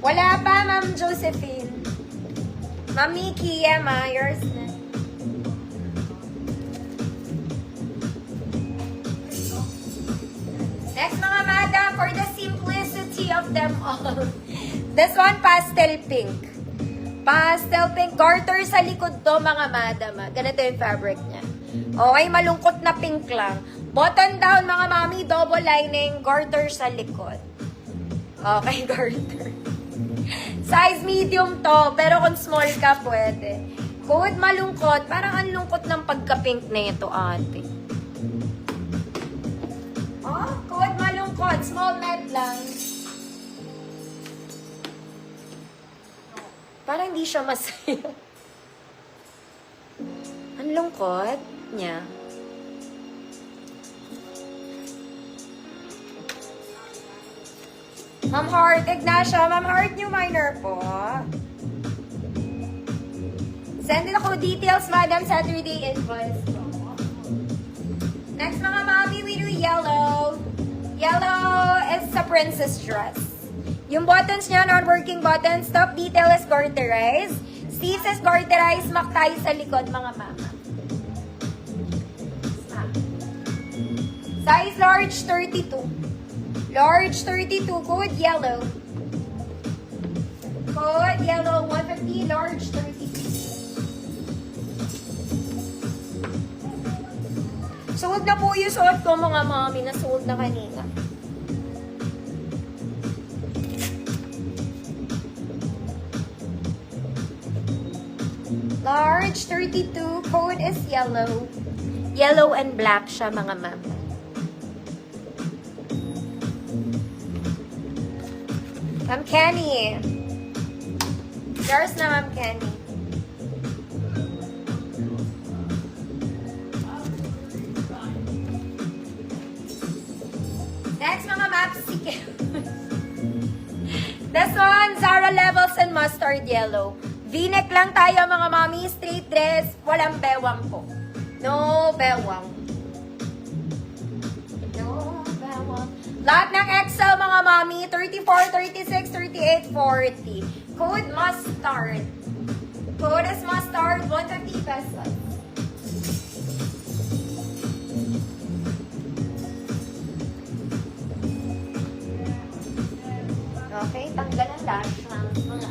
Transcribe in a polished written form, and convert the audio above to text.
Wala pa, Ma'am Josephine. Ma'am Mickey, Emma, yours na. Next, mga madam, for the simplicity of them all. This one, pastel pink. Pastel pink. Garter sa likod to, mga madam. Ganito yung fabric niya. Okay, malungkot na pink lang. Button down, mga mami, double lining, garter sa likod. Okay, garter. Size medium to, pero kung small ka, pwede. Code malungkot, parang ang lungkot ng pagka-pink na ito, ate. Oh, code malungkot, small net lang. Parang hindi siya masaya. Ang lungkot niya. Ma'am Heart, Ignacia. Ma'am Heart, new minor po. Send din ako details, madam, Saturday invoice po. Next, mga mami, we do yellow. Yellow is sa princess dress. Yung buttons niya, non-working buttons. Top detail is garterized. Sleeves is garterized. Maktay sa likod, mga mama. Size large, 32. Large 32, code yellow. Code yellow, 150, large 32. Sold na po yung suot ko, mga mami, na sold na kanina. Large 32, code is yellow. Yellow and black siya, mga mami. Ma'am Kenny. Yours na, Ma'am Kenny. Next, mga Mapsy. This one, Zara Levels and Mustard Yellow. V-neck lang tayo, mga mami. Straight dress. Walang bewang po. No bewang. No bewang. Lahat ng XL, mga mami, 34, 36, 38, 40. Code mustard. Code is mustard, 150 pesos. Okay, tanggal ang dash ng mga